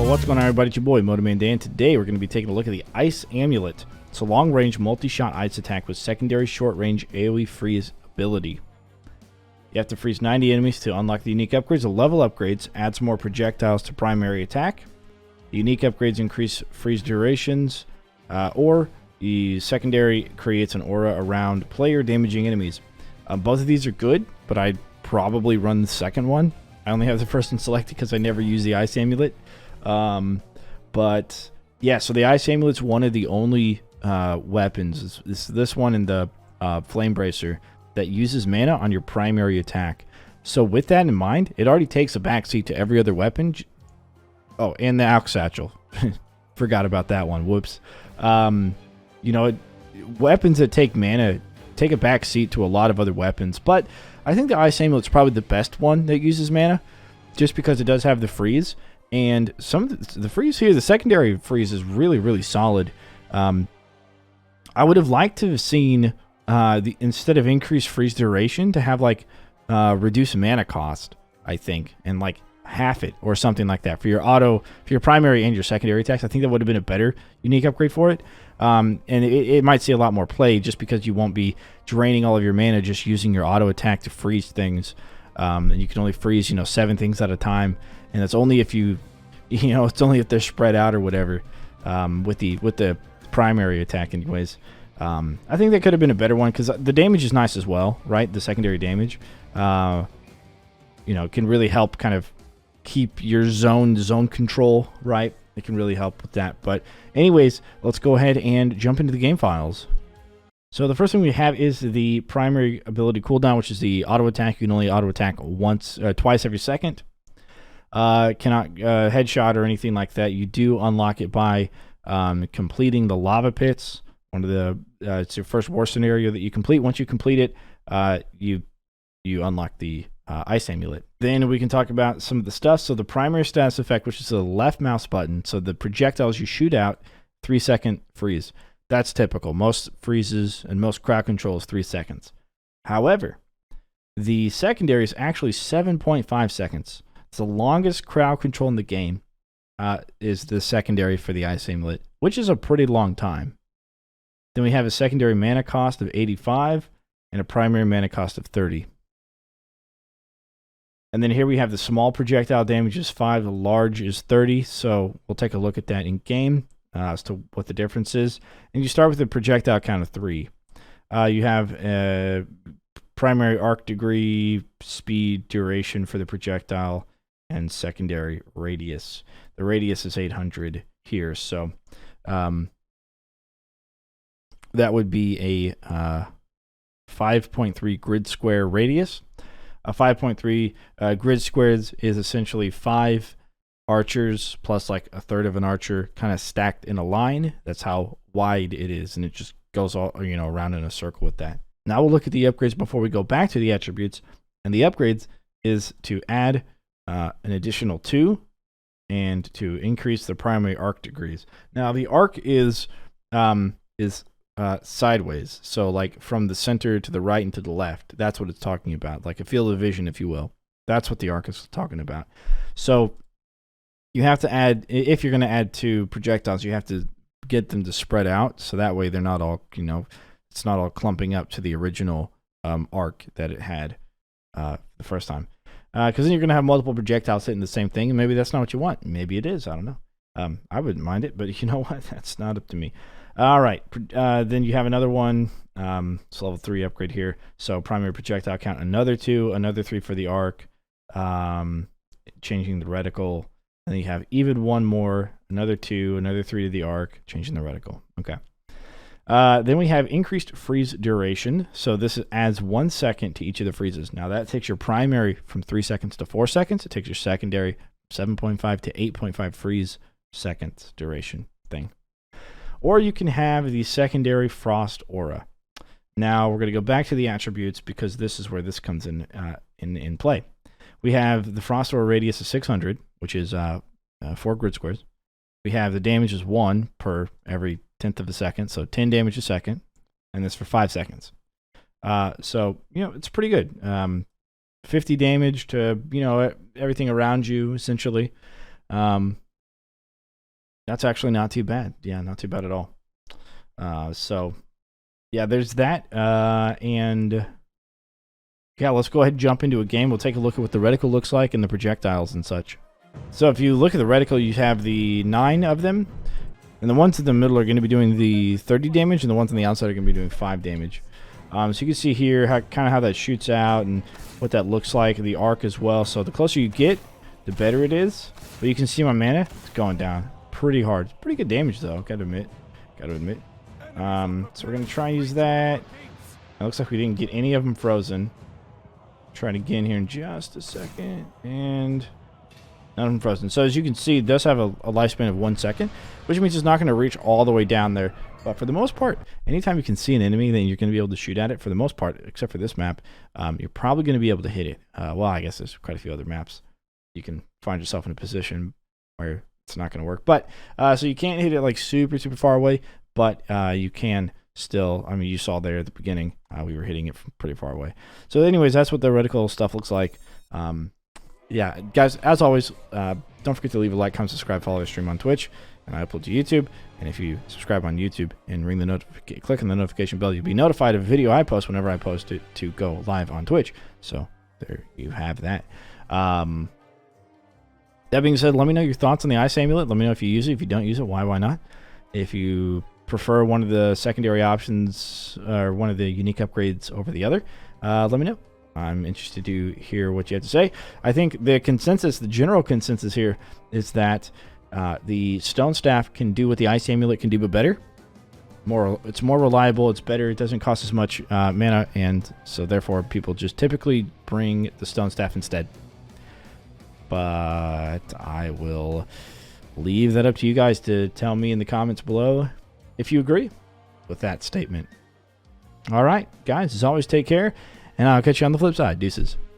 What's going on, everybody? It's your boy Motoman Dan. Today we're going to be taking a look at the Ice Amulet. It's a long-range multi-shot ice attack with secondary short-range AoE freeze ability. You have to freeze 90 enemies to unlock the unique upgrades. The level upgrades adds more projectiles to primary attack. The unique upgrades increase freeze durations, or the secondary creates an aura around player, damaging enemies. Both of these are good, but I'd probably run the second one. I only have the first one selected because I never use the Ice Amulet. But yeah, so the Ice Amulet's one of the only weapons, this one and the Flame Bracer, that uses mana on your primary attack. So with that in mind, it already takes a backseat to every other weapon. Oh, and the Alch Satchel. Forgot about that one. Whoops. You know, weapons that take mana take a backseat to a lot of other weapons, but I think the Ice Amulet's probably the best one that uses mana, just because it does have the freeze. And some of the freeze here, the secondary freeze is really, really solid. I would have liked to have seen, instead of increased freeze duration, to have like reduce mana cost, I think, and like half it or something like that for your primary and your secondary attacks. I think that would have been a better unique upgrade for it. And it might see a lot more play just because you won't be draining all of your mana just using your auto attack to freeze things. And you can only freeze, 7 things at a time. And that's only if it's only if they're spread out or whatever, with the primary attack anyways. I think that could have been a better one because the damage is nice as well, right? The secondary damage, can really help kind of keep your zone control, right? It can really help with that. But anyways, let's go ahead and jump into the game files. So the first thing we have is the primary ability cooldown, which is the auto attack. You can only auto attack twice every second. Cannot headshot or anything like that. You do unlock it by completing the lava pits. It's your first war scenario that you complete. Once you complete it, you unlock the Ice Amulet. Then we can talk about some of the stuff. So the primary status effect, which is the left mouse button. So the projectiles you shoot out, 3-second freeze. That's typical. Most freezes and most crowd control is 3 seconds. However, the secondary is actually 7.5 seconds. It's the longest crowd control in the game, is the secondary for the Ice Amulet, which is a pretty long time. Then we have a secondary mana cost of 85 and a primary mana cost of 30. And then here we have the small projectile damage is 5, the large is 30. So we'll take a look at that in game as to what the difference is. And you start with a projectile count of 3. You have a primary arc degree, speed, duration for the projectile, and secondary radius. The radius is 800 here. So that would be a 5.3 grid square radius. A 5.3 grid squares is essentially 5 archers plus like a third of an archer kind of stacked in a line. That's how wide it is, and it just goes all around in a circle with that. Now we'll look at the upgrades before we go back to the attributes. And the upgrades is to add an additional 2 and to increase the primary arc degrees. Now the arc is sideways, so like from the center to the right and to the left. That's what it's talking about, like a field of vision, if you will. That's what the arc is talking about. So you have to add, if you're going to add 2 projectiles, you have to get them to spread out, so that way they're not all, it's not all clumping up to the original arc that it had the first time. Because then you're going to have multiple projectiles hitting the same thing, and maybe that's not what you want. Maybe it is. I don't know. I wouldn't mind it, but you know what? That's not up to me. All right, then you have another one. It's level 3 upgrade here. So primary projectile count, another 2, another 3 for the arc, changing the reticle. And then you have even one more, another 2, another 3 to the arc, changing the reticle. Okay. Then we have increased freeze duration. So this adds 1 second to each of the freezes. Now that takes your primary from 3 seconds to 4 seconds. It takes your secondary 7.5 to 8.5 freeze seconds duration thing. Or you can have the secondary frost aura. Now we're going to go back to the attributes because this is where this comes in play. We have the frost aura radius of 600, which is 4 grid squares. We have the damage is 1 per every 10th of a second, so 10 damage a second, and this for 5 seconds. So it's pretty good. 50 damage to everything around you essentially. That's actually not too bad. Yeah, not too bad at all. So, yeah, there's that. And yeah, let's go ahead and jump into a game. We'll take a look at what the reticle looks like and the projectiles and such. So if you look at the reticle, you have the 9 of them. And the ones in the middle are going to be doing the 30 damage, and the ones on the outside are going to be doing 5 damage. So you can see here kind of how that shoots out and what that looks like, the arc as well. So the closer you get, the better it is. But you can see my mana, it's going down pretty hard. It's pretty good damage, though, gotta admit. So we're going to try and use that. It looks like we didn't get any of them frozen. Try it again here in just a second. And none of them frozen. So as you can see, it does have a lifespan of 1 second, which means it's not going to reach all the way down there. But for the most part, anytime you can see an enemy, then you're going to be able to shoot at it. For the most part, except for this map, you're probably going to be able to hit it. Well, I guess there's quite a few other maps. You can find yourself in a position where it's not going to work. But so you can't hit it like super far away, but you can still. I mean, you saw there at the beginning, we were hitting it from pretty far away. So anyways, that's what the reticle stuff looks like. Yeah, guys, as always, don't forget to leave a like, comment, subscribe, follow the stream on Twitch, and I upload to YouTube. And if you subscribe on YouTube and click on the notification bell, you'll be notified of a video I post whenever I post it to go live on Twitch. So there you have that. That being said, let me know your thoughts on the Ice Amulet. Let me know if you use it. If you don't use it, why not? If you prefer one of the secondary options or one of the unique upgrades over the other, let me know. I'm interested to hear what you have to say. I think the general consensus here is that the Stone Staff can do what the Ice Amulet can do, but better. It's more reliable. It's better. It doesn't cost as much mana, and so therefore people just typically bring the Stone Staff instead. But I will leave that up to you guys to tell me in the comments below if you agree with that statement. All right, guys, as always, take care, and I'll catch you on the flip side. Deuces.